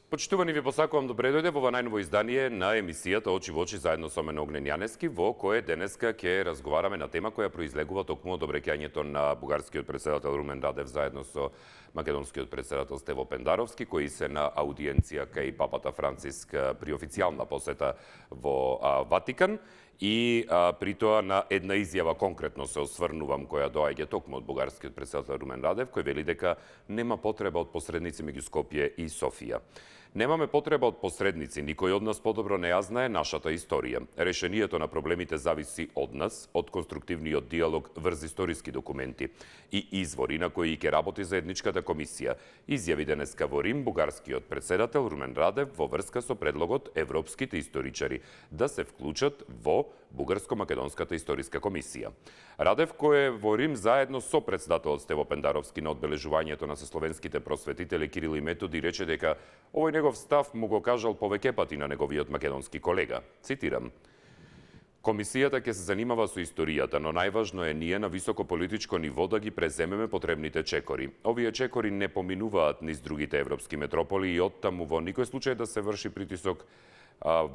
Почитувани, ви посакувам добре дојде во ова најново издание на емисијата Очи во очи заедно со мене Огнен Јанески, во кое денеска ќе разговараме на тема која произлегува токму од обреќањето на бугарскиот председател Румен Радев заедно со македонскиот председател Стево Пендаровски, кои се на аудиенција кај папата Франциск при официјална посета во Ватикан. И при тоа на една изјава конкретно се осврнувам која доаѓа токму од бугарскиот председател Румен Радев, кој вели дека нема потреба од посредници меѓу Скопје и Софија. Немаме потреба од посредници, никој од нас подобро не ја знае нашата историја. Решението на проблемите зависи од нас, од конструктивниот диалог врз историски документи и извори на кои ќе работи заедничката комисија, изјави денеска во Рим бугарскиот председател Румен Радев во врска со предлогот европските историчари да се вклучат во Бугарско-македонската историска комисија. Радев, кој е во Рим заедно со председателот Стево Пендаровски на одбележувањето на сословенските просветители Кирил и Методи, рече дека овој негов став му го кажал повеќе пати на неговиот македонски колега. Цитирам: Комисијата ќе се занимава со историјата, но најважно е ние на високо политичко ниво да ги преземеме потребните чекори. Овие чекори не поминуваат низ другите европски метрополи и оттаму во никој случај да се врши притисок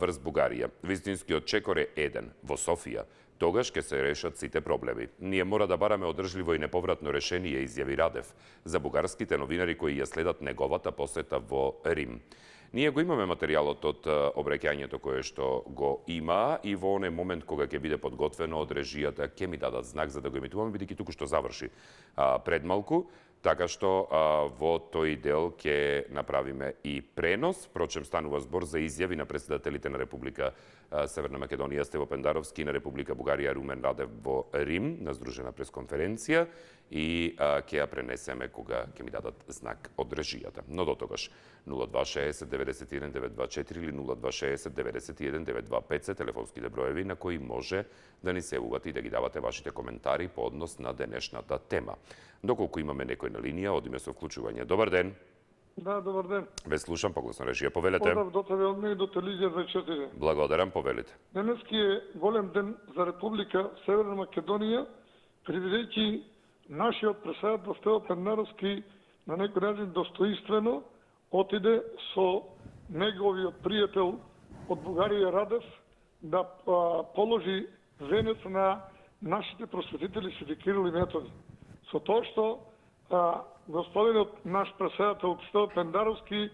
врз Бугарија. Вистинскиот чекор е еден, во Софија. Тогаш ќе се решат сите проблеми. Ние мора да бараме одржливо и неповратно решение, изјави Радев за бугарските новинари кои ја следат неговата посета во Рим. Ние го имаме материјалот од обреќањето кое што го има и во оној момент кога ќе биде подготвено од режијата ќе ми дадат знак за да го емитуваме, бидејќи туку што заврши пред малку. Така што во тој дел ќе направиме и пренос. Впрочем, станува збор за изјави на председателите на Република Северна Македонија Стево Пендаровски и на Република Бугарија Румен Радев во Рим на здружена пресконференција и ќе ја пренесеме кога ќе ми дадат знак од режијата. Но до тогаш 0260 91 924 или 0260 91 925 се телефонските броеви на кои може да ни се јавувате и да ги давате вашите коментари по однос на денешната тема. Доколку имаме некој на линија, одиме со вклучување. Добар ден. Да, добар ден. Ве слушам, погласно режија. Повелете. Поздрав до тебе од мене и до телевизија 24. Благодарам, повелите. Денески е голем ден за Република Северна Македонија, предвидејќи нашиот председател Стево Пендаровски на некој начин достоинствено отиде со неговиот пријател од Бугарија Радев да положи венец на нашите просветители Свети Кирил и Методи. Со тоа што господинот наш председател Стево Пендаровски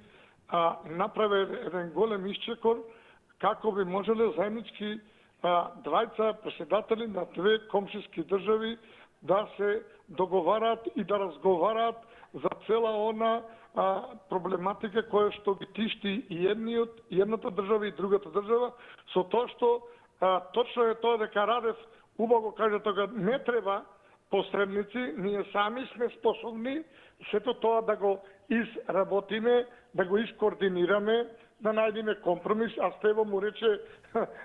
направи еден голем исчекор како би можеле заеднички двајца председатели на две комшиски држави да се договараат и да разговараат за цела она проблематика која што ги тишти и едната држава и другата држава, со тоа што точно е тоа дека Радев убаво каже тога не треба посредници, ние сами сме способни сето тоа да го изработиме, да го искоординираме, да најдеме компромис, а Стево му рече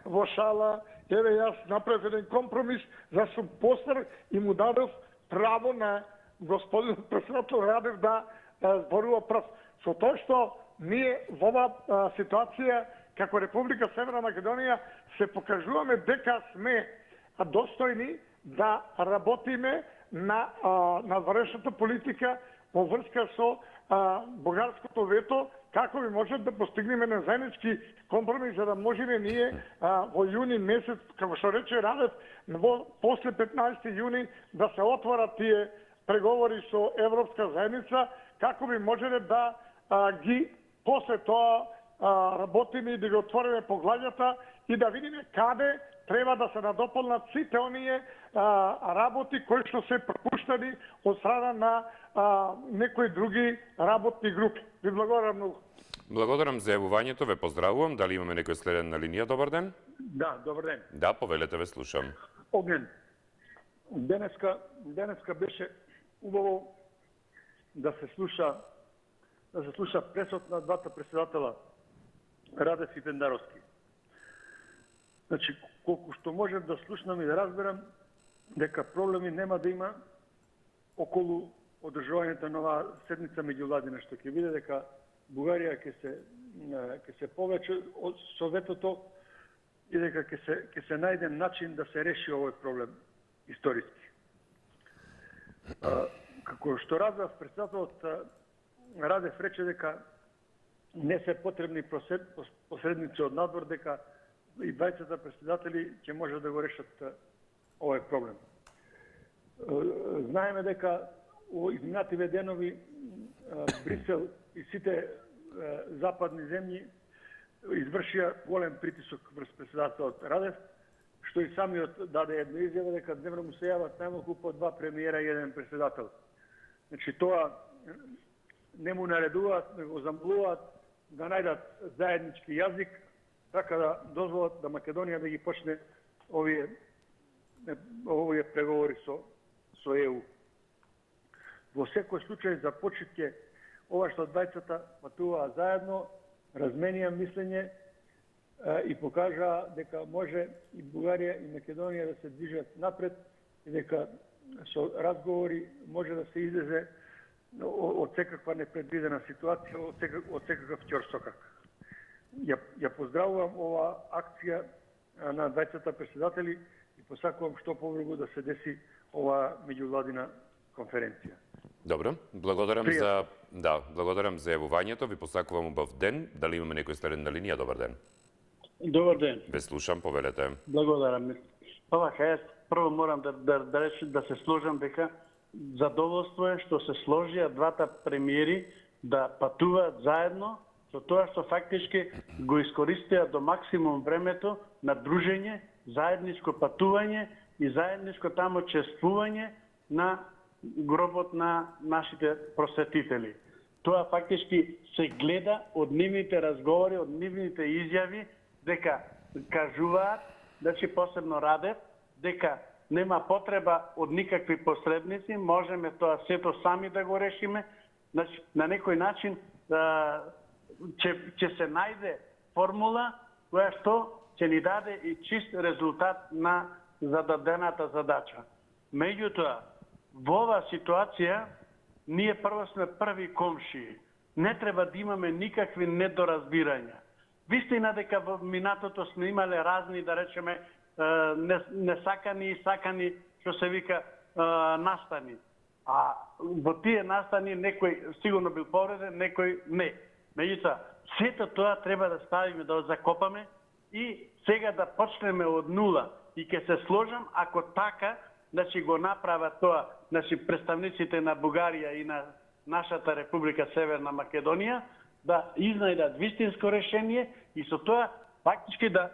во шала, еве јас направив еден компромис, за сум постар и му дадов право на господин председател Радев да зборува прв. Со тоа што ние во оваа ситуација како Република Северна Македонија се покажуваме дека сме достојни да работиме на надворешната политика во врска со бугарското вето, како би може да постигнеме на заеднички компромис, за да можеме ние во јуни месец, како што рече Радев, после 15 јуни да се отворат тие преговори со Европска заедница, како би можеле да ги после тоа работиме и да ги отвориме поглавјата и да видиме каде треба да се надополнат сите оние работи кои што се пропуштани од страна на некои други работни групи. Ви благодарам многу. Благодарам за јавувањето, ве поздравувам. Дали имаме некој следен на линија? Добар ден. Да, добар ден. Да, повелете, ве слушам. Огнен. Денеска беше убаво да се слуша пресот на двата председатела Радев и Пендаровски. Значи, колку што можем да слушнам и да разберам дека проблеми нема да има околу одржувањето на оваа седница меѓувладина, што ќе биде дека Бугарија ќе се повлече од советото и дека ќе се најде начин да се реши овој проблем историски. Како што разбрав, председателот Радев рече дека не се потребни посредници од надвор, дека и двајцата председатели ќе може да го решат овој проблем. Знаеме дека во изминативе денови Брисел и сите западни земји извршија голем притисок врз председателот Радев, што и самиот даде една изјава дека дневно му се јават најмалку по 2 премиера и 1 председател. Значи тоа не му наредуваат, не го замолуваат да најдат заеднички јазик, така да дозволат да Македонија да ги почне овие преговори со ЕУ. Во секој случај започетќе ова што двајцата патуваа заедно, разменија мислење и покажаа дека може и Бугарија и Македонија да се движат напред и дека со разговори може да се излезе од секаква непредвидена ситуација, од секаков ќорсокак. Ја поздравувам ова акција на двајцата председатели и посакувам што побрзо да се деси ова меѓувладина конференција. Добро, благодарам за јавувањето, ви посакувам убав ден. Дали имаме некој старен на линија? Добар ден. Добар ден. Ве слушам, повелете. Благодарам. Овака, јас прво морам да се сложам дека задоволство е што се сложија двата премиери да патуваат заедно, со тоа што фактички го искористија до максимум времето на дружење, заедничко патување и заедничко тамо чествување на гробот на нашите просветители. Тоа фактички се гледа од нивните разговори, од нивните изјави, дека кажуваат, значи посебно Радев, дека нема потреба од никакви посредници, можеме тоа сето сами да го решиме. Значи, на некој начин ќе се најде формула која што ќе ни даде и чист резултат на зададената задача. Меѓутоа, во оваа ситуација ние прво сме први комшии. Не треба да имаме никакви недоразбирања. Вистина дека во минатото сме имале разни, да речеме, несакани и сакани, што се вика, настани. А во тие настани некој сигурно бил повреден, некој не. Меѓутоа, сето тоа треба да ставиме, да закопаме и сега да почнеме од нула. И ќе се сложам, ако така, значи го направат тоа, значи представниците на Бугарија и на нашата Република Северна Македонија, да изнајдат вистинско решение и со тоа фактички да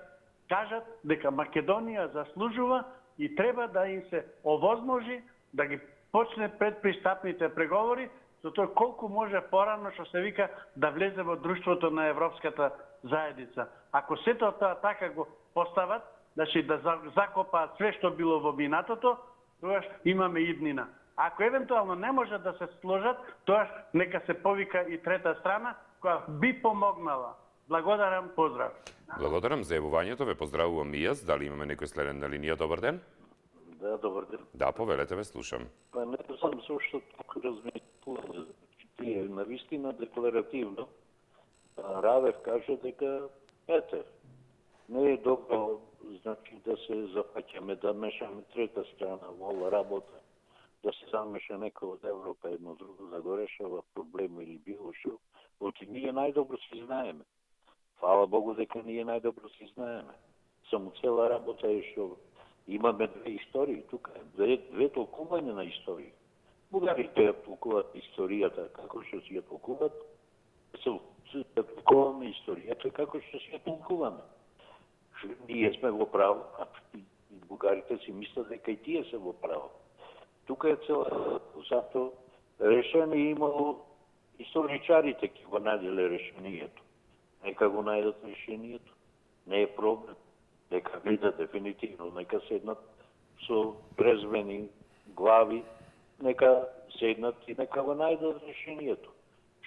кажат дека Македонија заслужува и треба да им се овозможи да ги почне предпристапните преговори, за тоа колку може порано, што се вика, да влезе во друштвото на Европската заедница. Ако сето тоа така го постават, значи да закопаат све што било во минатото, тогаш имаме иднина. Ако евентуално не може да се сложат, тогаш нека се повика и трета страна, која би помогнала. Благодарам, поздрав. Благодарам за јавувањето, ве поздравувам и јас. Дали имаме некој следен на линија? Добар ден. Да, добар ден. Да, повелете, ве слушам. Па не знам зашто така размислувам. Тие навистина декларативно. Радев каже дека ете, не е добро, значи да се запаќаме, да мешаме трета страна во ова работа, да се замеша некој од Европа едно друго да го решава проблем или било што. Оти ние најдобро си знаеме. Фала Богу дека ние најдобро си знаеме. Само цела работа е што имаме две истории тука, две толкувања на истории. Бугарите ја толкуваат историјата како што си ја толкуваат, се толкуваме историјата како што си ја толкуваме. Ние сме во право, а бугарите си мислат дека и тие се во право. Тука е цела, зато решение имало историчарите ќе го најделе решението. Нека го најдат решението. Не е проблем. Нека видат дефинитивно, нека седнат со трезвени глави, нека седнат и нека го најдат решението.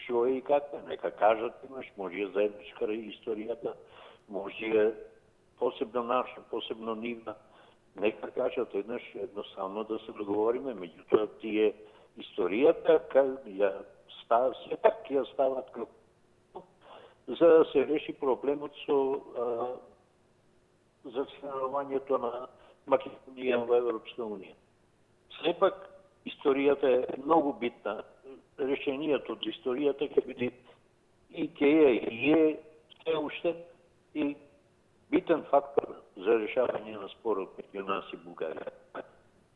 Што е и како, нека кажат, имаш, може заедничка историјата, може посебно наша, посебно нивна. Нека кажат еднаш едноставно да се договориме, меѓутоа тие историјата, се пак ја стават за да се реши проблемот со зачленувањето на Македонија во Европска унија. Сепак, историјата е многу битна. Решението од историјата ќе биде и е се уште и битен фактор за решавање на спорот меѓу нас и Бугарија.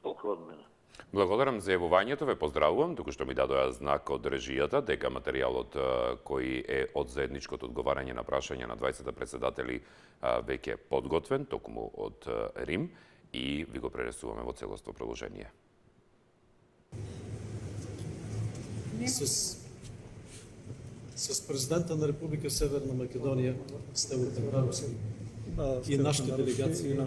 Толку од мене. Благодарам за јавувањето, ве поздравувам, току-што ми дадоа знак од режијата дека материјалот кој е од заедничкото одговарање на прашања на 20 председатели веќе подготвен, токму од Рим, и ви го пренесуваме во целосно продолжение. С президента на Република Северна Македонија, Стево Тембаровски, и нашата делегација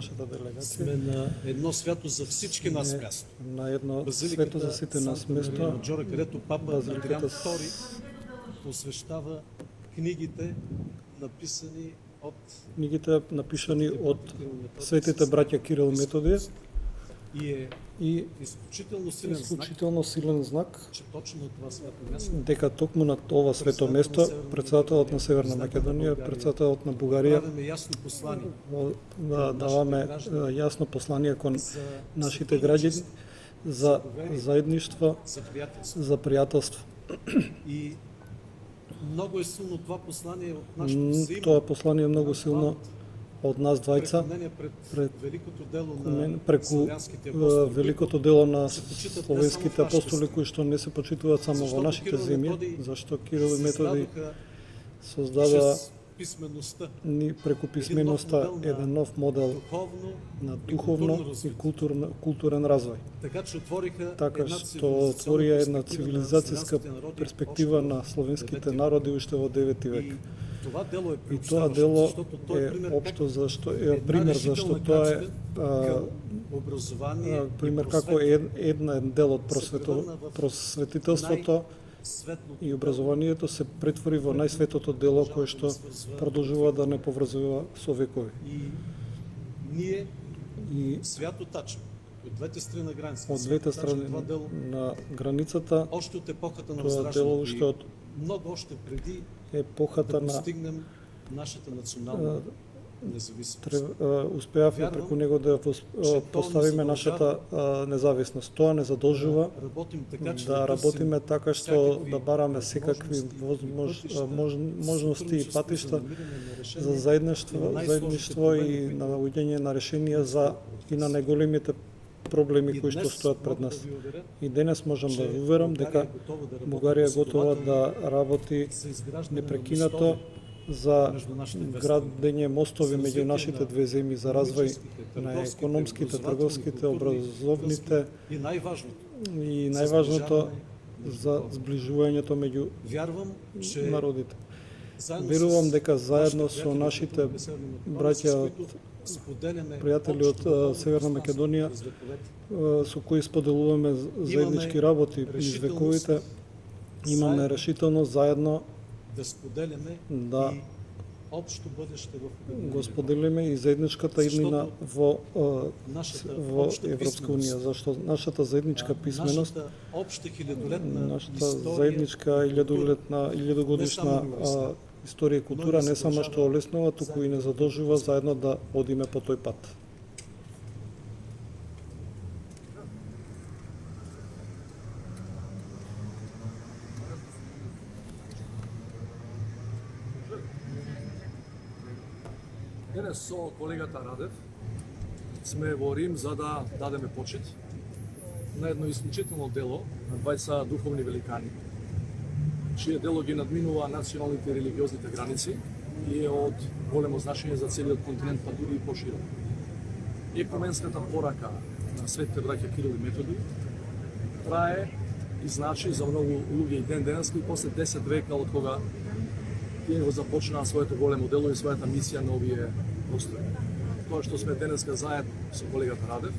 сме на едно свято за всички нас място. На едно свето за сите нас место, Маджора, където папа Адриан II посвещава книгите, написани от светите браќа Кирил и Методи, и исклучително силен знак дека токму на ова свето место председателот на Северна Македонија, председателот на Бугарија, даваме јасно послание кон нашите граѓани за заедништво, за пријателство. И многу е силно това послание од нашето тоа послание е многу силно од нас двајца преку великото дело на словенските апостоли кои што не се почитуваат само во нашите земји, зашто Кирил и Методи создадоа преку писменоста еден нов модел на духовно и културен развој. Така што отворија една цивилизацијска перспектива на словенските народи уште во 9 век. И тоа дело е општо зашто е пример зашто тоа е пример како еден дел од просветителството и образованието се претвори во најсветото дело кое што продолжува да не поврзува со векови. И свято тачно од двете страни на границата. Од двете страни на границата тоа дело уште од многу още преди епохата да на постигнем нашата национална независимост. Успеавме преку него да поставиме нашата независност. Тоа не задолжува да работиме така што да бараме секакви можности и патишта за заедништво и наоѓање на решенија и на најголемите проблеми кои што стојат пред нас. И денес можам да уверам дека Бугарија е готова да работи непрекинато за градење мостови меѓу нашите две земји за развој на економските, трговските, образовните и најважното за зближувањето меѓу народите. Верувам дека заедно со нашите браќа пријатели од Северна Македонија со кои споделуваме заеднички работи из вековите, имаме решителност заедно да го споделиме и заедничката иднина во Европска унија, зашто нашата заедничка писменост, нашата заедничка илјадогодишна историја и култура не само што олеснува, туку и не задолжува заедно да одиме по тој пат. Денес со колегата Радев сме во Рим за да дадеме почит на едно исклучително дело на двајца духовни великани, чие дело ги надминува националните и религиозните граници и е од големо значење за целиот континент, па дури и поширо. Екуменската порака на светите браќа Кирил и Методи трае и значи за многу луѓе и ден денески и после 10 века од кога тие го започнаа своето големо дело и својата мисија на овие простори. Тоа што сме денеска заедно со колегата Радев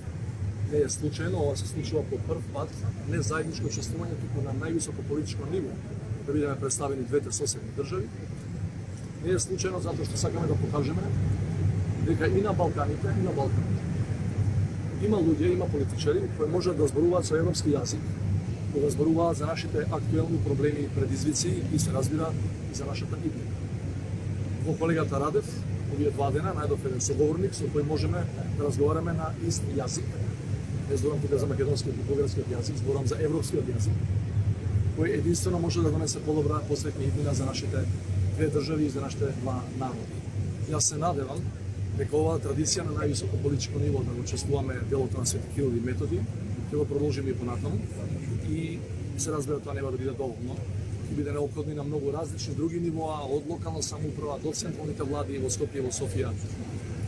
не е случајно, ова се случува по прв пат, не заедничко учествување, туку на највисоко политичко ниво, да бидеме представени двете соседни држави. Не е случајно затоа што сакаме да покажеме дека и на Балканите, и на Балканите има луѓе, има политичари кои можат да зборуваат со европски јазик, да зборуваат за нашите актуелни проблеми и предизвици и се разбира и за нашата иднина. во колегата Радев, овие 2 дена најдов еден соговорник со кој можеме да разговараме на ист јазик. Не зборам тука за македонскиот и бугарскиот јазик, зборам за европскиот јазик, кој единствено може да донесе подобра посветна иднина за нашите две држави и за нашите два народи. Јас се надевам дека оваа традиција на највисоко политичко ниво да учествуваме делото на Свети Кирил и Методи, ќе го продолжиме и понатаму и се разбира тоа нема да биде доволно. Ќе биде неопходно на многу различни други нивоа, од локална самоуправа до централните влади во Скопје и во Софија.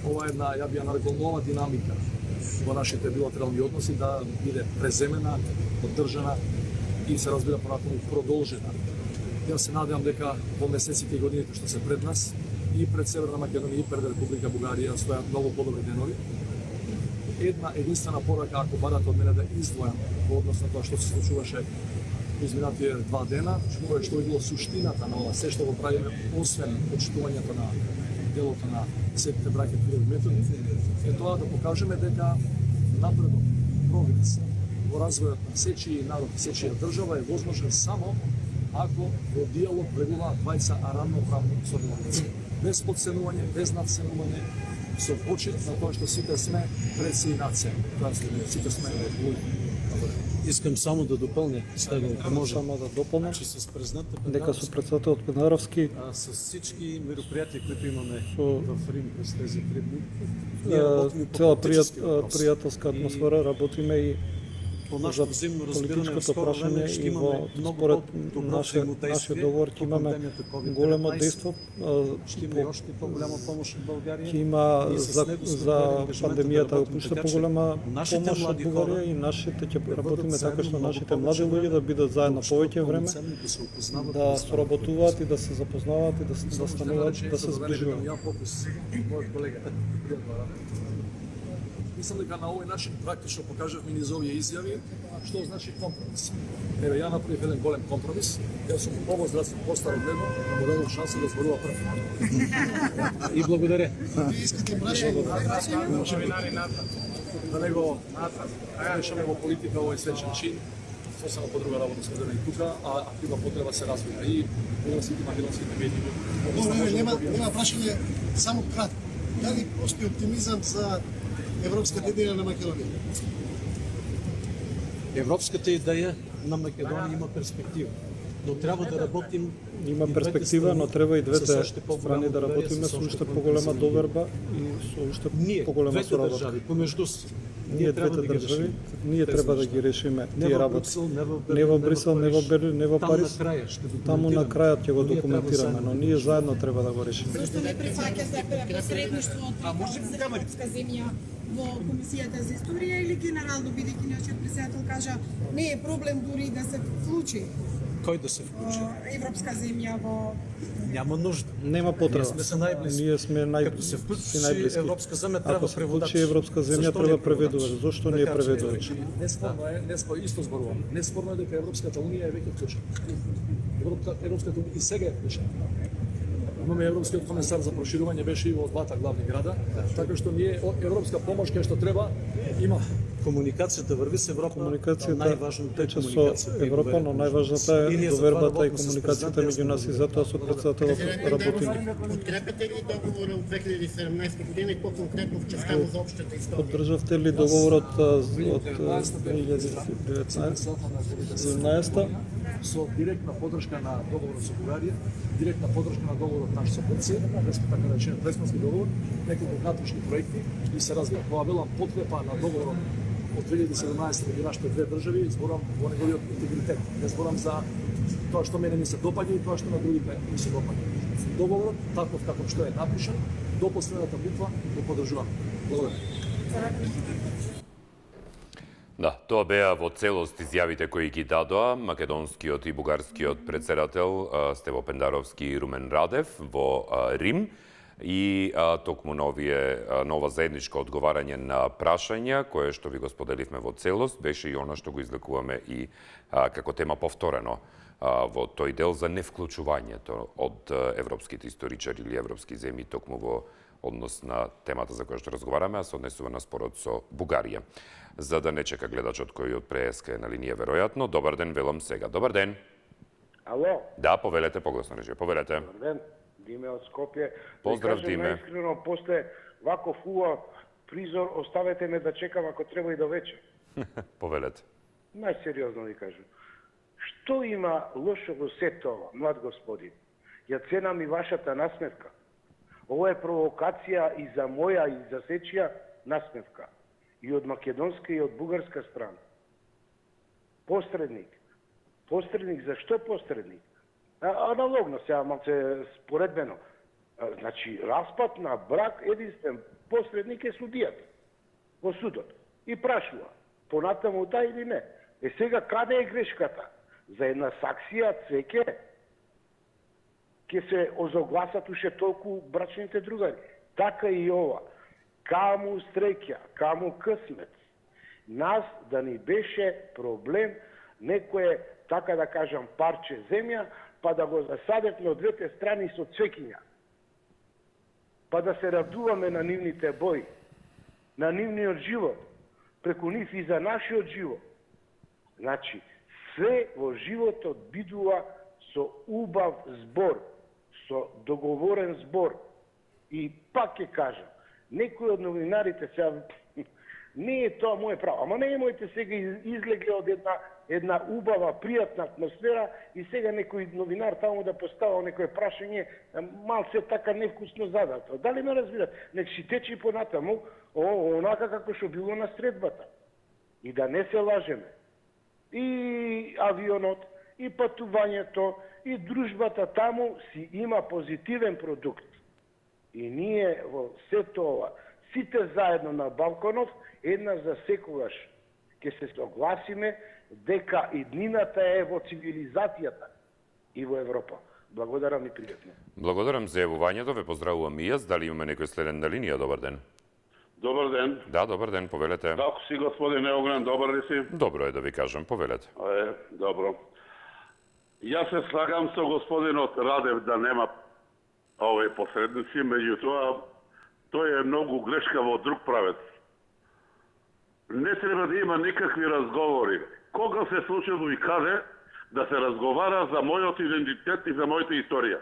Ова е една, ја би ја нарекол, нова динамика во нашите билатерални односи да биде преземена, поддржана и се разбира понатаму продолжена. Јас се надевам дека во месеците и годините што се пред нас и пред Северна Македонија и пред Република Бугарија стојат многу подобри денови. Една единствена порака, ако барате од мене да издвојам во однос на тоа што се случуваше изминатите 2 дена, што е било суштината на ова, се што го правиме, освен почитувањето на делото на светите браќа Кирил и Методи, е тоа да покажеме дека напредок, прогрес во развојот на сечи народ и сечија држава е возможен само ако во диалог влегуваат двајца равноправни соделници. Без подценување, без надценување, со почит на тоа што сите сме предси и над се. Тоа сите сме луѓе. Искам само да дополня, може само да дополнам, дека со председателот Пенаровски с всички мероприятия, които имаме в Рим през тези 3 дни, цела пријателска атмосфера, работиме и по нашето взаимно разбиране в скоро време ще имаме много по-добро взаимодействие. Договор ќе имаме големо дејство, ще има още по-голяма помощ от България. Ќе има за пандемијата уште поголема помош од Бугарија и нашите ќе работиме така што нашите млади луѓе да бидат заедно повеќе време, да соработуваат и да се запознаваат и да стануваат, да се зближуваат. Мислам дека на овој начин практично покажавме низ овие изјави што значи компромис. Еве, ја направив еден голем компромис, јас сум повозраст, постар од него, му дадов шанса да зборува прв. И благодаря. Да него решаме во политика овој свечен чин, само по друга работа сме и тука, а ако има потреба се развива и бугарските и македонските медии. Нема прашање, само кратко. Дали постои оптимизам за европската идеја на Македонија? Европската идеја на Македонија има перспектива, но трябва да работим. Има перспектива, но треба и двете страни да работиме со уште поголема доверба и со уште поголема соработка. Държави, помежду си. Ние двете држави, ние треба да ги решиме тие работи. Не во Брисел, не во Берлин, не во Париз. Таму на крајот ќе го документираме, но ние заедно треба да го решиме. Зашто не прифаќате посредништво од европска земја во Комисијата за историја или генерално, бидејќи нашиот председател кажа не е проблем дури да се вклучи? Кој да се вклучи? Европска земја во... Няма нужда. Нема потреба. Ние сме најблиски. Ние сме Като се вклучи европска земја, Ако се вклучи европска земја, треба преведувач. Зошто не е преведувач? Неспорно е, исто зборувам. Неспорно е дека Европската унија е веќе вклучена. Европската унија и сега е вклучена. Имаме Европскиот комесар за проширување, беше и во двата главни града, така што ние европска помош кај што треба има. Комуникацијата врви с Европа. Комуникацијата тече со Европа, но најважната е довербата и комуникацијата меѓу нас и затоа со председателот работиме. Подкрепете ли договора од 2017 година и по-конкретно в частта за општата историја? Поддржавте ли договорот од 2017 со директна поддршка на договорот со Бугарија, директна поддршка на договорот наш со Грција, така речен преспански договор, неколку кратични проекти и се развива. Тоа била подкрепа на договорот од 2017 меѓу нашите две држави, зборам во неговиот интегритет. Не зборам за тоа што мене ми се допаѓа и тоа што на другите ми се допаѓа. Договорот, таков како што е напишан, до последната битва го поддржувам. Благодарам. Да, тоа беа во целост изјавите кои ги дадоа македонскиот и бугарскиот председател Стево Пендаровски и Румен Радев во Рим и токму нова заедничко одговарање на прашања, кое што ви го споделивме во целост, беше и она што го излекуваме и како тема повторено во тој дел за невклучувањето од европските историчари или европски земји токму во однос на темата за која што разговараме, а се однесува на спорот со Бугарија. За да не чека гледачот кој од ПСК е на линија веројатно. Добар ден, велам сега. Добар ден. Ало? Да, повелете, погласно рече. Повелете. Добар ден. Диме од Скопје. Поздрав, Да кажем Диме. наискрено, после вако фуа призор, оставете ме да чекам ако треба и до вечер. Повелете. Најсериозно ви кажам. Што има лошо во сето ова, млад господин? Ја ценам и вашата насмевка. Ова е провокација и за моја и за сечија насмевка. И од македонска и од бугарска страна. Посредник. Посредник, зашто посредник? Аналогно, сега малце споредбено. Значи, распад на брак, единствен посредник е судијата во судот. И прашува, понатаму да или не. Сега, каде е грешката? За една саксија цвеќе ќе се озогласат уште толку брачните другари. Така и ова. Каму среќа, каму късмет. Нас да ни беше проблем некое, така да кажам, парче земја, па да го засадевме од двете страни со цвекиња. Па да се радуваме на нивните бои, на нивниот живот, преку нив и за нашиот живот. Значи, све во животот бидува со убав збор, со договорен збор. И пак ќе кажам, некои од новинарите сега, не е тоа моје право, ама не моите сега излегле од една убава, пријатна атмосфера и сега некој новинар таму да поставил некој прашање, малце така невкусно задато. Дали ме разбират? Нек си течи понатаму, онака како што било на средбата. И да не се лажеме. И авионот, и патувањето, и дружбата таму си има позитивен продукт. И ние во сето ова, сите заедно на балконов, една за секогаш ќе се согласиме дека иднината е во цивилизацијата и во Европа. Благодарам и пријатно. Благодарам за јавувањето, ве поздравувам и јас. Дали имаме некој следен на линија? Добар ден. Добар ден. Да, добар ден, повелете. Како си, господине Огнен, добар ли си? Добро е да ви кажам, повелете. Добро. Јас се слагам со господинот Радев да нема овој посредници, меѓутоа тој е многу грешка во друг правец. Не треба да има никакви разговори. Кога се случило и каде да се разговара за мојот идентитет и за мојата историја?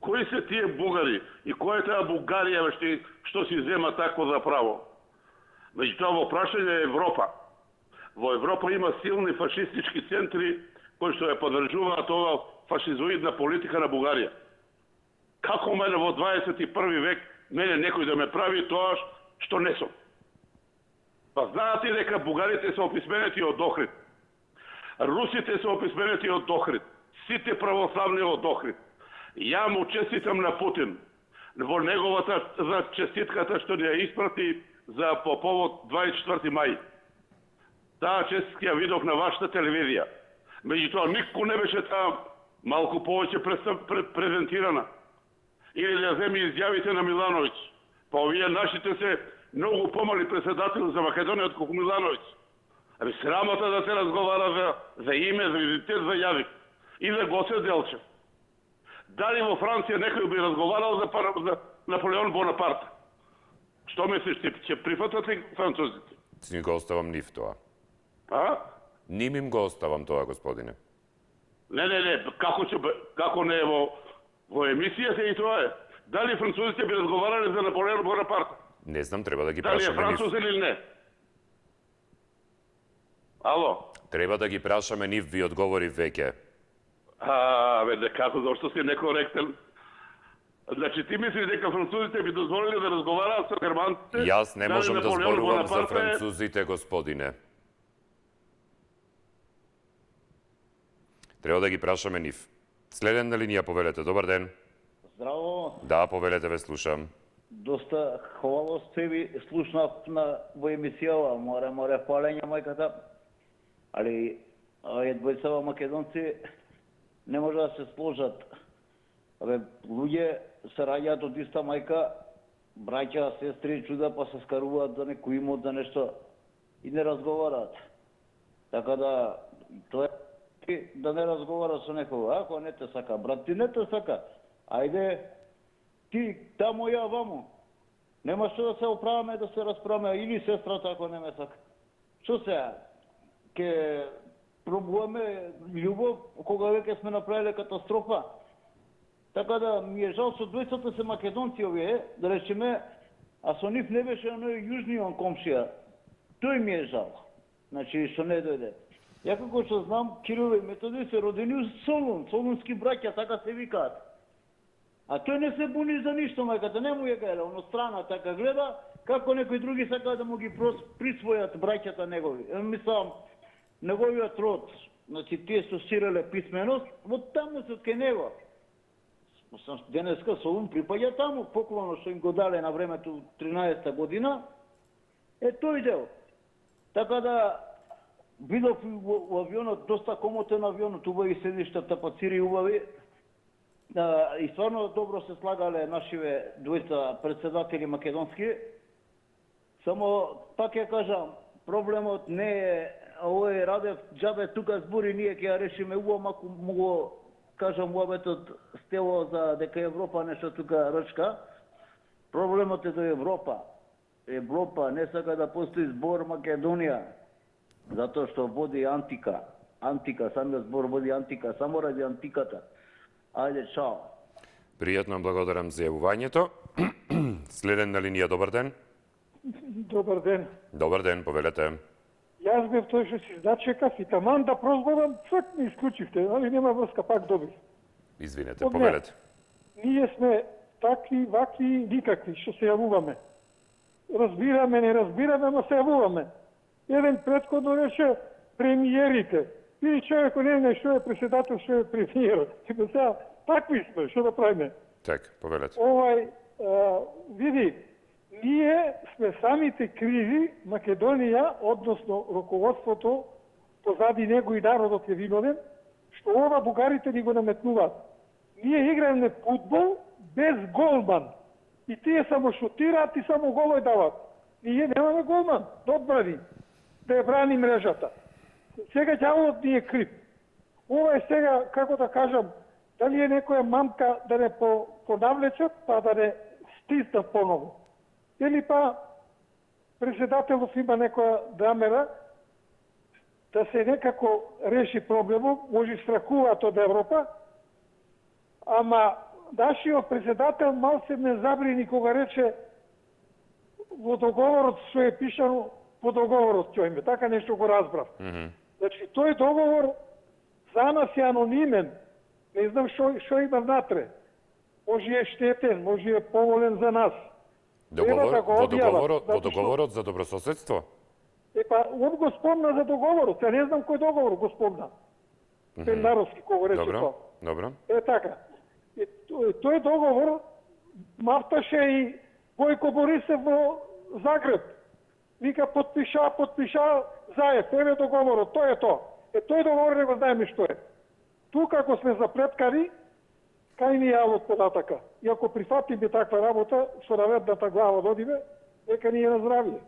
Кои се тие бугари и која е таа Бугарија што си зема такво за право? Меѓутоа во прашање е Европа. Во Европа има силни фашистички центри кои што ја поддржуваат ова фашизоидна политика на Бугарија. Како мене во 21 век мене некој да ме прави тоа што не сум? Па знаате дека бугарите се описменети од Охрид. Русите се описменети од Охрид. Сите православни од Охрид. Ја му честитам на Путин во неговата за честитката што ни ја испрати за по повод 24 мај. Таа честитка ја видов на вашата телевизија. Меѓутоа никој не беше таа малку повеќе презентирана. Или да земи изјавите на Милановиќ. Па овие нашите се многу помали председатели за Македонија од колку Милановиќ. Аби срамота да се разговара за име, за идентитет, за јазик. И за Гоце Делчев. Дали во Франција некој би разговарал за Наполеон Бонапарт? Што мислиш, ќе прифатат ли французите? Си го оставам нив тоа. Ним им го оставам тоа, господине. Не, како не е во емисијата и тоа е. Дали французите би разговарале за Наполеон Бонапарт? Не знам, треба да ги прашаме нив. Дали е француз или не? Ало? Треба да ги прашаме нив, ви одговори веќе. Како, зашто си некоректен? Значи, ти мислиш дека французите би дозволили да разговараат со германците? Јас не можам да зборувам за французите, господине. Треба да ги прашаме нив. Следен на линија, повелете. Добар ден. Здраво. Да, повелете, ве слушам. Доста хвалости ви слушнав во емисијава. Море фалење мајката. Али, двојцава македонци не може да се сложат. Луѓе се раѓаат од иста мајка, браќа, сестри, чуда, па се скаруваат за некој имот, за нешто и не разговараат. Така да, тоа е да не разговара со некој. Ако не те сака, брат, ти не те сака. Ајде, ти тамо, ја вамо. Нема што да се оправаме, да се расправаме, или сестрата ако не ме сака. Што сега? Ке пробуваме љубов, кога веќе сме направиле катастрофа. Така да ми е жал со двојцата се македонци овие, да речеме, а со нив не беше оној јужниот комшија. Тој ми е жал. Значи, што не дојде. Ја како што знам, Кирил и Методи се родени у Солун, солунски браќа, така се викаат. А тој не се буни за ништо, мајката, не му ја гледа, оно страна така гледа, како некои други сакаат да му ги присвојат браќата негови. Мислам, неговиот род, значи тие со сиреле писменост, од таму се од кај него. Денеска Солун припаѓа таму, поклоно што им го дале на времето 13-та година, е тој дел. Така да, видов во авионот, доста комотен авионот, убави седиштата, пацири убави, и стварно добро се слагале нашиве двојца председатели македонски. Само, пак ја кажам, проблемот не е овој Радев џабе тука збори, ние ќе ја решиме убаво, маку му го кажам уабетот стело за дека Европа нешто тука рчка. Проблемот е до Европа. Европа не сака да постои збор Македонија, затоа што води антика. Антика, самиот збор води антика, само ради антиката. Ајде, чао. Пријатно, благодарам за јавувањето. Следен на линија, добар ден. Добар ден. Добар ден, повелете. Јас бев тој што си зачекав и таман да прозварам, свак ми исклучивте, али нема врска, пак добив. Извинете, повелете. Ние сме такви, вакви, никакви, што се јавуваме. Разбираме, не разбираме, ама се јавуваме. Еден претходно рече премиерите. Или човекот не знае што е председател, што е премиер. Типа сега, такви сме, што да правиме? Так, повелете. Види, ние сме самите криви, Македонија, односно руководството, позади него и народот е виновен, што ова бугарите ни го наметнуваат. Ние играеме фудбал без голман. И тие само шутираат и само голој дават. Ние немаме голман, да одбрани, да ја брани мрежата. Сега ѓаволот ни е крив. Ова е сега, како да кажам, дали е некоја мамка да не понавлечат, па да не стиснат поново. Или па председателов има некоја намера да се некако реши проблемот, може страхуваат од Европа, ама нашиот председател мал се ме забрини кога рече во договорот што е пишано, по договорот ќе име, така нешто го разбрав. Значи, тој договор за нас е анонимен, не знам што има внатре. Може е штетен, може е поволен за нас. Во договорот за добрососедство? Он го спомна за договорот, ја не знам кој договор го спомна. Пендаровски, кога рече тоа. Добро. Така. Тој договор мафташе и Бојко Борисов во Загреб. Вика, подпиша, заев, еве договорот, тој е тоа. Тој договор не го знаеме што е. Тука, ако сме запреткари, кај ни јавот података. И ако прифатиме таква работа, со наветната глава додиме, нека ни е на здравие.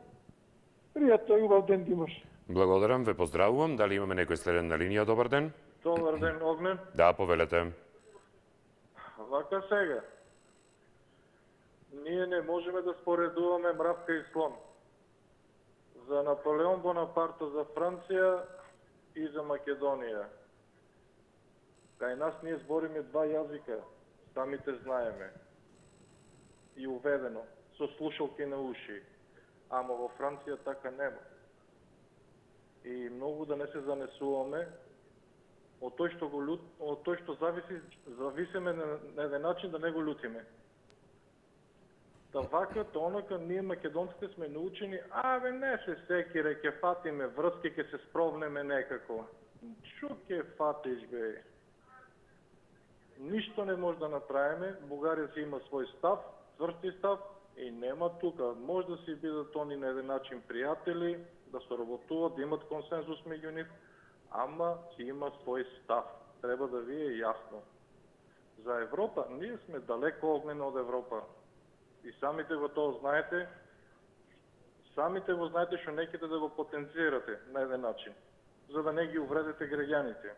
Пријатно и убав ден, Димаш. Благодарам, ве поздравувам. Дали имаме некој следен на линија? Добар ден. Добар ден, Огнен. Да, повелете. Вака сега. Ние не можеме да споредуваме мравка и слон. За Наполеон Бонапарта за Франција и за Македонија. Кај нас ние збориме два јазика, самите знаеме. И уведено, со слушалки на уши. Ама во Франција така нема. И многу да не се занесуваме од тој што зависиме на еден начин да не го лутиме. Та вака, онака, ние македонците сме научени, не се секире, ке фатиме врски, ке се спровнеме некако. Шо ке фатиш, бе? Ништо не може да направиме, Бугарија си има свој став, тврсти став, и нема тука. Може да си бидат они на еден начин пријатели, да соработуват, да имат консензус меѓу нив, ама си има свој став. Треба да ви е јасно. За Европа, ние сме далеко огнено од Европа. И самите го тоа знаете, што неките да го потенцирате на еден начин, за да не ги увредите граѓаните.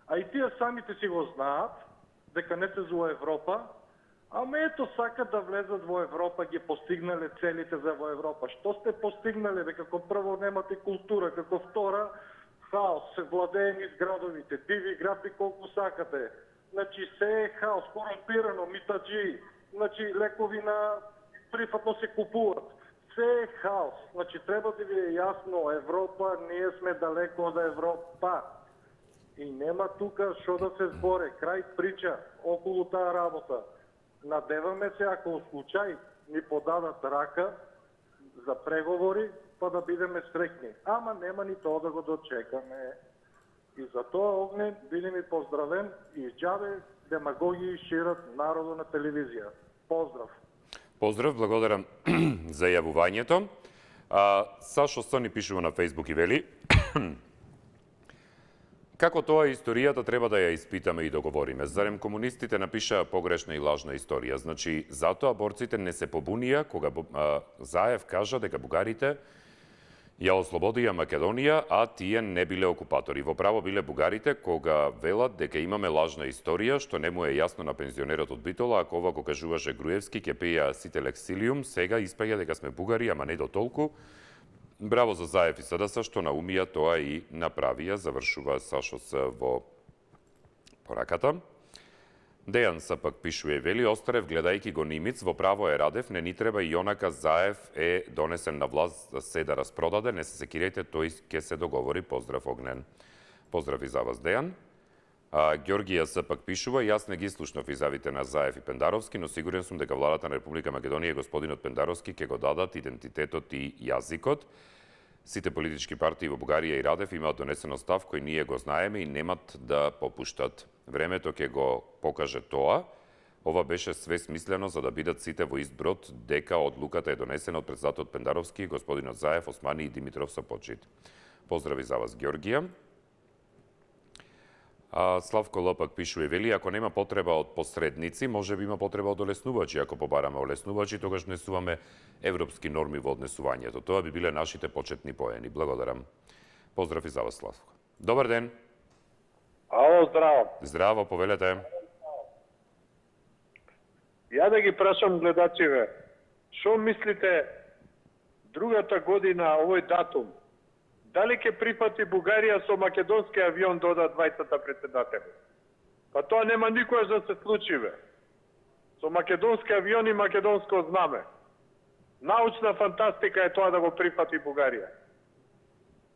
А и тие самите си го знаат, дека не се за Европа, ама ето сакат да влезат во Европа, ги постигнале целите за во Европа. Што сте постигнале? Дека како прво немате култура, како втора хаос, се владеени с градовите, диви градби колку сакате, значи се е хаос, корумпирано, митаджи, значи лекови на прифатно се купуват. Се е хаос. Значи трябва да ви е ясно, Европа, ние сме далеко от Европа. И нема тука що да се зборе. Край прича около тая работа. Надеваме се, ако случай ни подадат рака за преговори, па да бидеме срекни. Ама нема ни то да го дочекаме. И за тоа Огнен биде ми поздравен и изджаве демагогии шират народу на телевизија. Поздрав! Поздрав, благодарам за јавувањето. Сашо Сони пишува на Фейсбук и вели како тоа историјата треба да ја испитаме и договориме. Зарем комунистите напишаа погрешна и лажна историја. Значи, затоа борците не се побунија кога Заев кажа дека бугарите ја ослободија Македонија, а тие не биле окупатори. Во право биле бугарите кога велат дека имаме лажна историја, што не му е јасно на пензионерот од Битола, ако ова го кажуваше Груевски, ќе пеја сите лексилиум, сега испаѓа дека сме бугари, ама не до толку. Браво за Заев и СДС што наумија тоа и направија, завршува Сашо С во пораката. Дејан се пак пишува и вели, Остарев гледајќи го Нимиц, во право е Радев, не ни треба и онака Заев е донесен на власт да се да распродаде, не се секирајте, тој ќе се договори. Поздрав, Огнен. Поздрав и за вас, Дејан. Ѓоргија се пак пишува, јас не ги слушнав изјавите на Заев и Пендаровски, но сигурен сум дека владата на Република Македонија и господинот Пендаровски ќе го дадат идентитетот и јазикот. Сите политички партии во Бугарија и Радев имаат донесено став кој ние го знаеме и немат да попуштат. Времето ќе го покаже тоа. Ова беше све смислено за да бидат сите во ист брод, дека одлуката е донесена од председателот Пендаровски, господинот Заев, Османи и Димитров со почит. Поздрави за вас, Ѓоргија. Славко Л пак пишува и вели, ако нема потреба од посредници, може би има потреба од олеснувачи. Ако побараме олеснувачи, тогаш внесуваме европски норми во однесувањето. Тоа би биле нашите почетни поени. Благодарам. Поздрав и за вас, Славко. Добар ден. Ало, здраво. Здраво, повелете. Ја да ги прашам гледачиве, што мислите другата година овој датум? Дали ќе прифати Бугарија со македонски авион да одат двајцата председатели? Па тоа нема никојаш да се случи, бе. Со македонски авион и македонско знаме. Научна фантастика е тоа да го прифати Бугарија.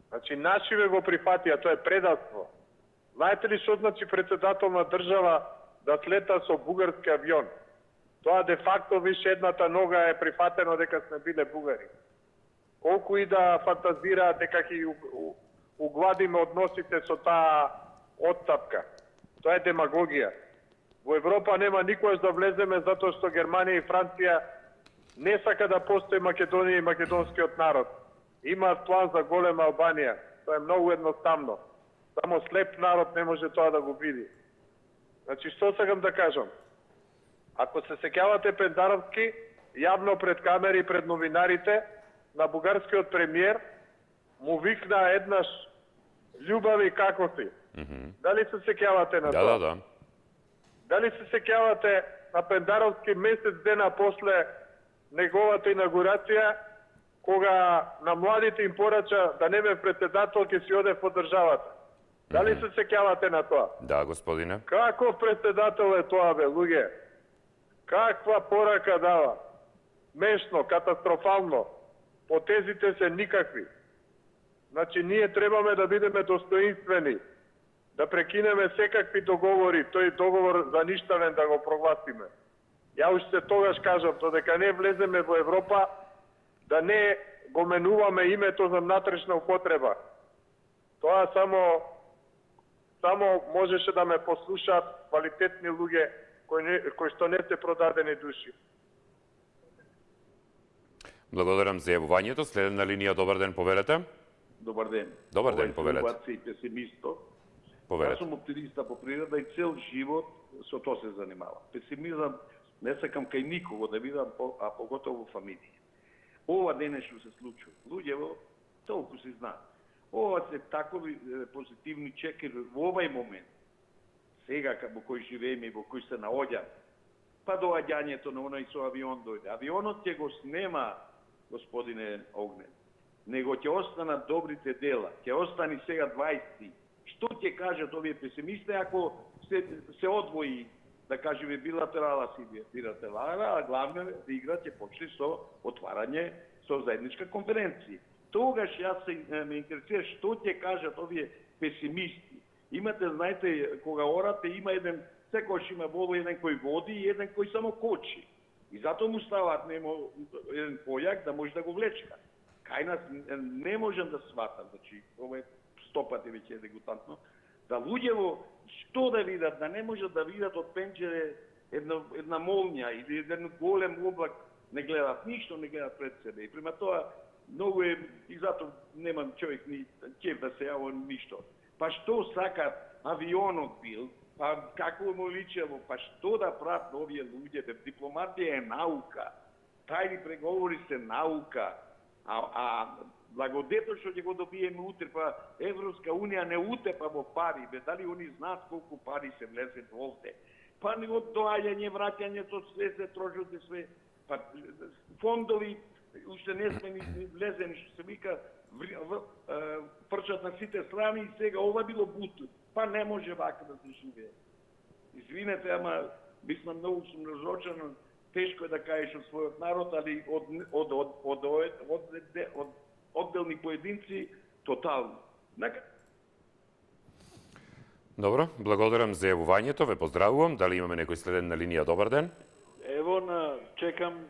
Значи, нашиве го прифатија, тоа е предавство. Знаете ли што значи председател на држава да слета со бугарски авион? Тоа де факто више едната нога е прифатено дека сме биле бугари. Колку и да фантазираат дека ќе угладиме односите со таа отстапка. Тоа е демагогија. Во Европа нема никојаш да влеземе затоа што Германија и Франција не сака да постои Македонија и македонскиот народ. Имаат план за голема Албанија. Тоа е многу едноставно. Само слеп народ не може тоа да го види. Значи, што сакам да кажам? Ако се сеќавате Пендаровски, јавно пред камери и пред новинарите, на бугарскиот премиер му викна еднаш љубави како си. Дали се сеќавате на тоа? Да. Дали се сеќавате на Пендаровски месец дена после неговата инаугурација, кога на младите им порача да не ме председател, ќе си оде во државата? Дали се сеќавате на тоа? Да, господине. Каков председател е тоа, бе, луѓе? Каква порака дава? Мешно, катастрофално. Потезите се никакви. Значи, ние требаме да бидеме достоинствени, да прекинеме секакви договори, тој договор за ништавен да го прогласиме. Ја уште тогаш кажам, додека не влеземе во Европа, да не го менуваме името за внатрешна употреба. Тоа само можеше да ме послушаат квалитетни луѓе кои што не се продадени души. Благодарам за јавувањето. Следна линија, добар ден, повелете. Добар ден. Добар ден, повелете. Овој и песимисто. Повелете. Јас сум оптимиста по природа и цел живот со тоа се занимавам. Песимизам не сакам кај никого да видам, а поготово во фамилија. Ова денес што се случува, луѓево толку се знаат. Ова се такови позитивни чекери во овај момент. Сега во кој живееме и во кој се наоѓаме. Па доаѓањето на оној со авион дојде. Авионот ќе го снема, господине Огнен, него ќе останат добрите дела, ќе остани сега 20. Што ќе кажат овие песимисти ако се одвои, да кажеме, билатерала си билатерала, а главна игра ќе почне со отварање со заедничка конференција. Тогаш јас ме интересира што ќе кажат овие песимисти. Имате, знаете, кога орате, има еден, секојаш има воло еден кој води и еден кој само кочи. И затоа му ставаат немо еден појак да може да го влечка. Кај нас не можам да сватам, значи, ова е 100 пати веќе дегутантно, да луѓево што да видат, да не можат да видат од пенџере една молња или еден голем облак, не гледат ништо, не гледат пред себе. И према тоа, многу е, и затоа немам човек ни кеф да се јаво ништо. Па што сакат, авионот бил, па како му личело, па што да прават овие луѓе, дипломатија е наука, тајни преговори се наука, а благодето што ќе го добиеме утре, па Европска унија не утепа во пари, бе, дали они знаат колку пари се влезет овде. Па не од доаѓање, враќањето, све се трошат и све, па фондови, уште не сме ни влезени, што се вика, прчат на сите страни и сега ова било буту. Па не може вака да се живее. Извинете, ама мислам многу сум разочаран, тешко е да кажеш од својот народ, али од одделни поединци тотално. Добро, благодарам за јавувањето, ве поздравувам. Дали имаме некој следен на линија? Добар ден. Ево, чекам.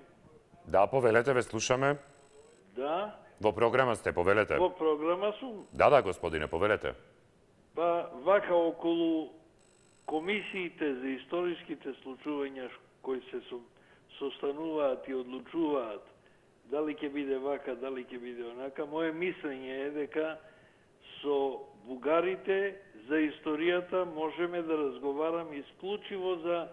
Да, повелете, ве слушаме. Да. Во програма сте, повелете. Во програма сум. Да, господине, повелете. Па, вака околу комисиите за историските случувања кои се состануваат и одлучуваат дали ќе биде вака, дали ќе биде онака, моje мислење е дека со бугарите за историјата можеме да разговараме исклучиво за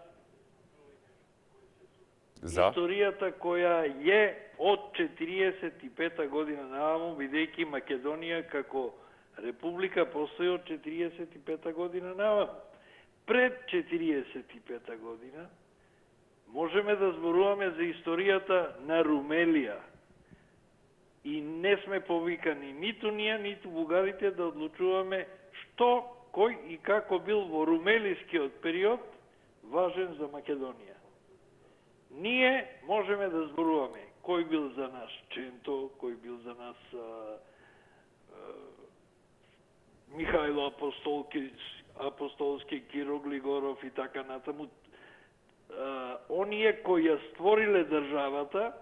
историјата која е од 45 година наваму, бидејќи Македонија како република постои од 45 година наваму. Пред 45 година можеме да зборуваме за историјата на Румелија. И не сме повикани ниту ние, ниту бугарите да одлучуваме што, кој и како бил во румелискиот период важен за Македонија. Ние можеме да зборуваме кој бил за нас Ченто, кој бил за нас Михајло Апостолски, Киро Глигоров и така натаму. Оние кои ја створиле државата,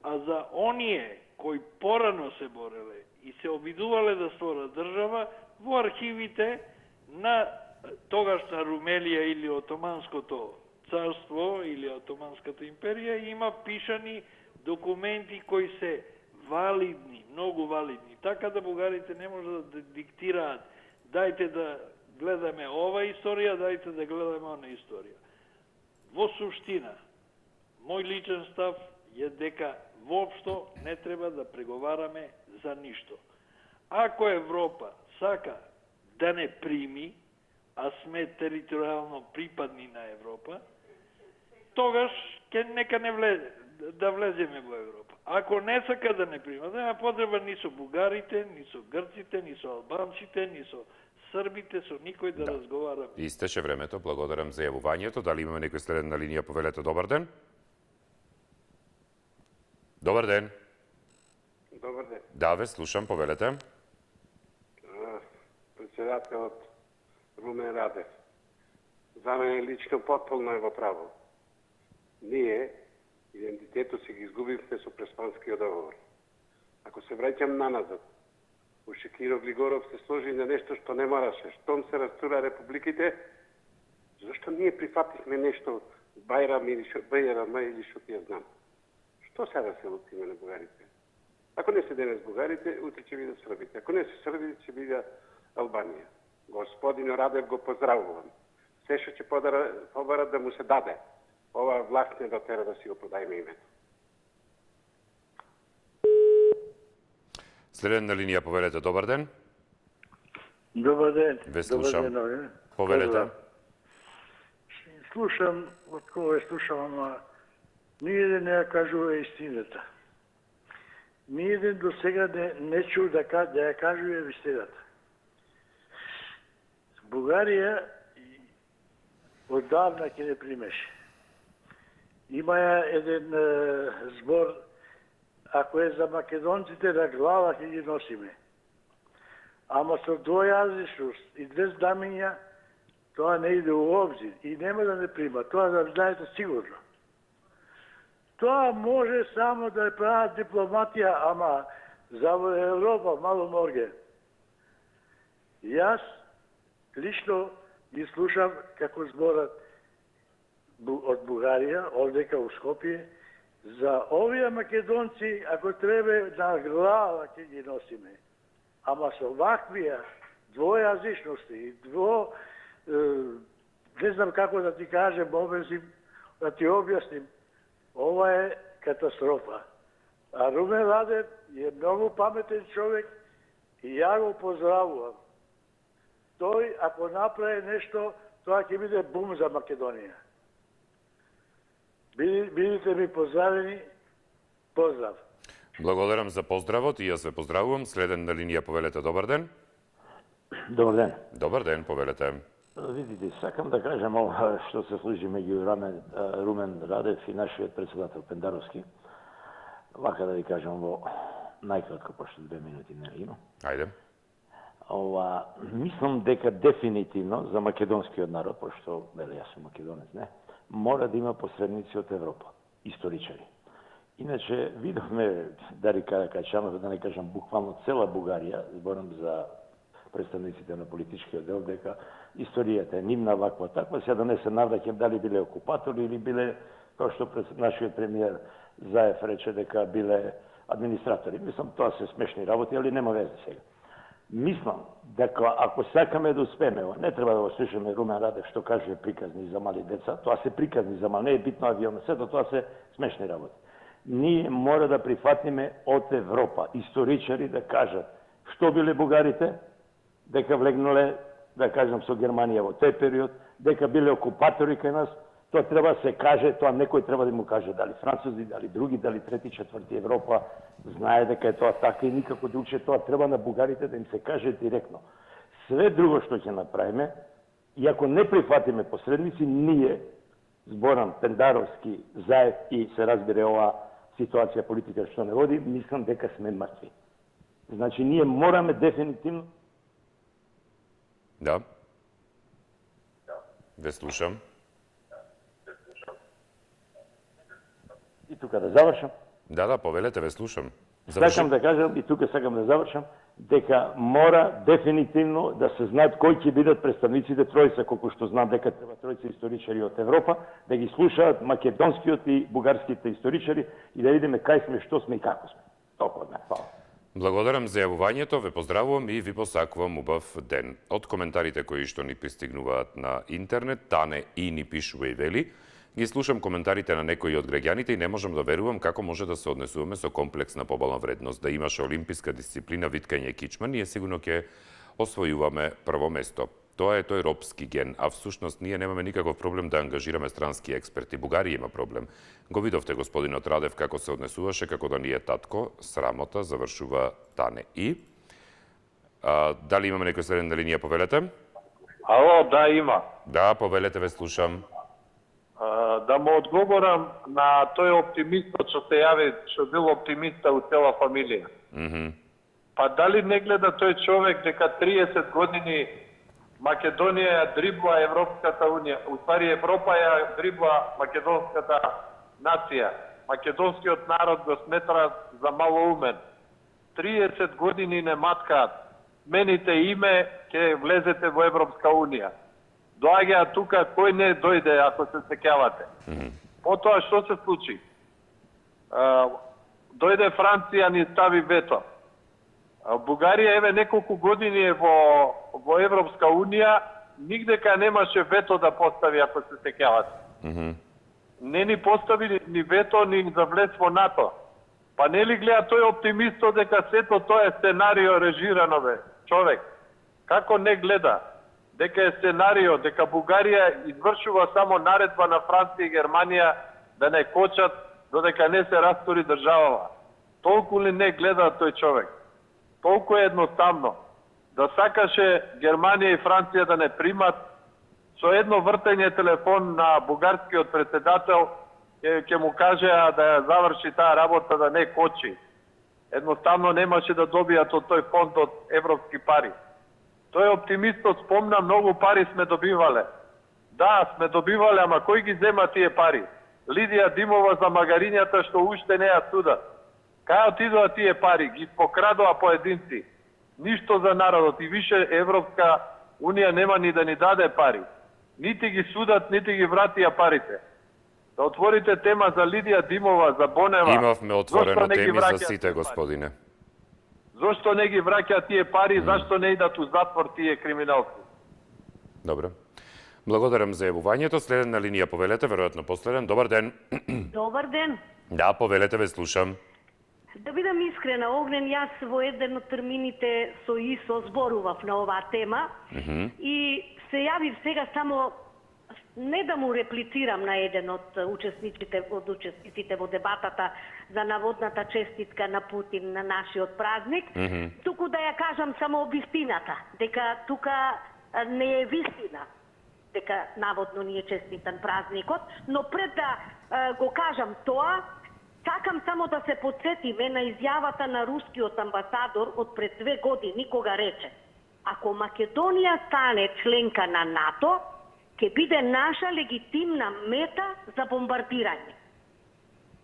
а за оние кои порано се бореле и се обидувале да створат држава, во архивите на тогашна Румелија или Отоманското царство или Отоманската империја има пишани документи кои се валидни, многу валидни. Така да бугарите не можат да диктираат дајте да гледаме ова историја, дајте да гледаме она историја. Во суштина, мој личен став е дека воопшто не треба да преговараме за ништо. Ако Европа сака да не прими, а сме територијално припадни на Европа, тогаш нека не влезе, да влеземе во Европа. Ако не сака да не прима, нема потреба ни со бугарите, ни со грците, ни со албанците, ни со србите, со никој да разговараме. Истече времето, благодарам за јавувањето. Дали имаме некој следен на линија? Повелете, добар ден. Добар ден. Добар ден. Да, ве слушам, повелете. Председателот Румен Радев. За мене лично потполно е во право. Ние идентитетот си ги изгубивме со Преспанскиот договор. Ако се враќам наназад, уште Киро Глигоров се сложи на нешто што не мораше. Штом се растура републиките, зашто ние прифатихме нешто Бајрам или што ти ја знам? Што сега се лутиме на бугарите? Ако не се денес бугарите, утре ќе биде србите. Ако не се србите, ќе биде Албанија. Господин Радев го поздравувам. Се што ќе побарат да му се даде. Ова власт не дотера да си го продајме името. Следен на линија, повелете, добар ден. Добар ден. Ве слушам. Добар ден. Повелете. Слушам, од кога слушам, ама ниједен не ја кажува истината. Ниједен до сега не чул да ја кажува истината. Бугарија одавна ќе не примеше. Има еден збор, ако е за македонците на глава ќе ги носиме. Ама со двојазичност и две знамења, тоа не иде у обзир и нема да не прима. Тоа да знаете сигурно. Тоа може само да прават дипломатија, ама за Европа мало морге. Јас лично ги слушам како зборат од Бугарија, овдека у Скопје, за овие македонци, ако треба на глава ќе ги носиме. Ама со ваквија двојазичности и не знам како да ти кажем, да ти објасним, ова е катастрофа. А Румен Радев е многу паметен човек и ја го поздравувам. Тој, ако направи нешто, тоа ќе биде бум за Македонија. Бидите ми поздравени. Поздрав. Благодарам за поздравот и јас ве поздравувам. Следен на линија повелете, добар ден. Добар ден. Добар ден, повелете. Видите, сакам да кажем ова што се случи меѓу Румен Радев и нашиот председател Пендаровски. Вака да ви кажем во најкратко, пошто 2 минути не има. Ајде. Мислам дека дефинитивно за македонскиот народ, пошто јас сум македонец, не, мора да има посредници од Европа, историчари. Иначе видовме Дарика Качанов, да не кажам буквално цела Бугарија, зборам за представниците на политичкиот дел, дека историјата е нивна ваква таква, сега да не се навраќам дали биле окупатори или биле, како што нашиот премиер Заев рече дека биле администратори. Мислам, тоа се смешни работи, али нема везе сега. Мислам дека ако сакаме да успееме, не треба да го слушаме Румен Радев што каже приказни за мали деца, тоа се приказни за мали, не е битно авион, сето тоа се смешни работи. Ние мора да прифатиме од Европа историчари да кажат што биле бугарите, дека влегнале, да кажам, со Германија во тој период, дека биле окупатори кај нас, тоа треба да се каже, тоа некој треба да му каже, дали французи, дали други, дали трети, четврти Европа, знае дека е тоа така и никако другче, тоа треба на бугарите да им се каже директно. Све друго што ќе направиме, и ако не прифатиме посредници, ние, зборам Пендаровски, Заев и се разбере ова ситуација политика што не води, мислам дека сме мртви. Значи, ние мораме дефинитивно. Да. Ве слушам. И тука да завршам. Да, повелете, ве слушам. Сакам да кажам, и тука сакам да завршам, дека мора дефинитивно да се знаат кои ќе бидат представниците тројца, колку што знам дека треба тројца историчари од Европа, да ги слушаат македонскиот и бугарските историчари и да видиме кај сме, што сме и како сме. Толку од мене. Фала. Благодарам за јавувањето, ве поздравувам и ви посакувам убав ден. Од коментарите кои што ни пристигнуваат на интернет, Тане и ни пишува и вели, ги слушам коментарите на некои од граѓаните и не можам да верувам како може да се однесуваме со комплексна побална вредност. Да имаше олимписка дисциплина виткање кичма, ние сигурно ќе освојуваме прво место. Тоа е тој робски ген, а всушност ние немаме никаков проблем да ангажираме странски експерти. Бугарија има проблем. Го видовте господинот Радев како се однесуваше, како да ни е татко, срамота, завршува Тане. И дали имаме некој следен на линија, повелете? Ало, да, има. Да, повелете, ве слушам. Да му одговорам на тој оптимистот што се јави, што бил оптимиста у цела фамилија. Па дали не гледа тој човек дека 30 години Македонија ја дрибла Европската унија, уствари Европа ја дрибла македонската нација. Македонскиот народ го сметра за малоумен. 30 години не маткаат. Мените име, ќе влезете во Европска унија. Доаѓа тука, кој не дојде, ако се сеќавате. Потоа што се случи? Дојде Франција, ни стави вето. Бугарија еве неколку години е во Европска унија, нигдека немаше вето да постави, ако се сеќавате. Не ни постави ни вето, ни за влез во НАТО. Па нели гледа тој оптимистот дека сето тоа е сценарио режирано, бе, човек. Како не гледа? Дека е сценарио, дека Бугарија извршува само наредба на Франција и Германија да не кочат додека не се растори државава. Толку ли не гледа тој човек? Толку е едноставно. Да сакаше Германија и Франција да не примат со едно вртење телефон на бугарскиот председател ќе му кажеа да ја заврши таа работа, да не кочи. Едноставно немаше да добијат од тој фонд од европски пари. Тој оптимистот спомна, многу пари сме добивале. Да, сме добивале, ама кој ги зема тие пари? Лидија Димова за магарињата што уште не ја судат. Кај отидоа тие пари? Ги покрадоа поединци. Ништо за народот и више Европска Унија нема ни да ни даде пари. Нити ги судат, нити ги вратија парите. Да отворите тема за Лидија Димова, за Бонева. Имавме отворено теми за сите, господине. Зошто не ги враќа тие пари, зашто не идат у затвор тие криминалци? Добро. Благодарам за јавувањето. Следен на линија повелете, веројатно последен. Добар ден. Добар ден. Да, повелете, ве слушам. Да бидам искрена, Огнен, јас во еден од термините со ИСО зборував на оваа тема и се јавив сега само не да му реплицирам на еден од учесниците во дебатата за наводната честитка на Путин на нашиот празник, туку да ја кажам само вистината, дека тука не е вистина дека наводно ни е честитан празникот, но пред да го кажам тоа, сакам само да се подсетиме на изјавата на рускиот амбасадор од пред 2 години, кога рече: ако Македонија стане членка на НАТО, ќе биде наша легитимна мета за бомбардирање.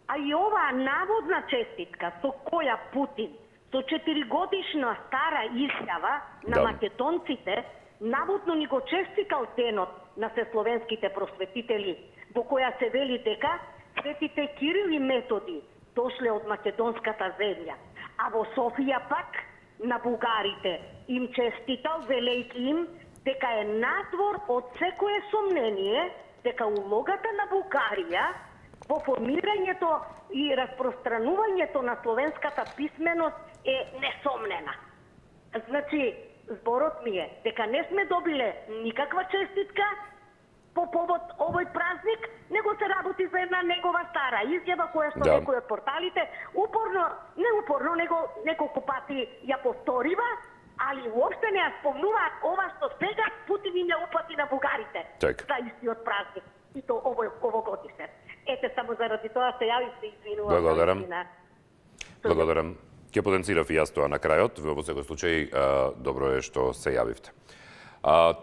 А и оваа наводна честитка со која Путин, со 4-годишна стара изјава на македонците, наводно ни го честитал денот на сесловенските просветители, во која се вели дека светите Кирил и Методи дошле од македонската земја, а во Софија пак на бугарите им честитал, велејќи им дека е надвор од секое сомнение дека улогата на Бугарија во формирањето и распространувањето на словенската писменост е несомнена. Значи, зборот ми е дека не сме добиле никаква честитка по повод овој празник, него се работи за една негова стара изјава која што некој од порталите упорно, него неколку пати ја повторива, али уопште не ја спомнуваат ова што сега Путин им ја упати на бугарите за истиот празник, и то овогодишен. Ете, само заради тоа се јавив, се извинувам. Благодарам. Благодарам. Ќе потенцирав и јас тоа на крајот. Во секој случај, добро е што се јавивте.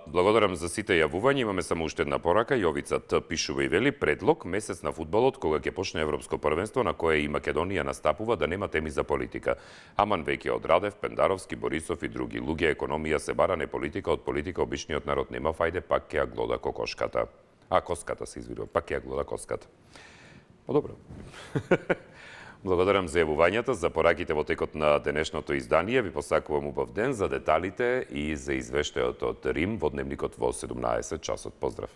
Благодарам за сите јавувања. Имаме само уште една порака. Јовица Т пишува и вели: предлог месец на фудбалот кога ќе почне европско првенство на кое и Македонија настапува да нема теми за политика. Аман веќе од Радев, Пендаровски, Борисов и други. Луѓе, економија се бара, не политика, од политика обичниот народ нема фајде, пак ќе ја глода кокошката. Коската се извинува, пак ќе ја глода коската. Добро. Благодарам за јавувањата, за пораките во текот на денешното издание. Ви посакувам убав ден. За деталите и за извештајот од Рим во дневникот во 17 часот. Поздрав!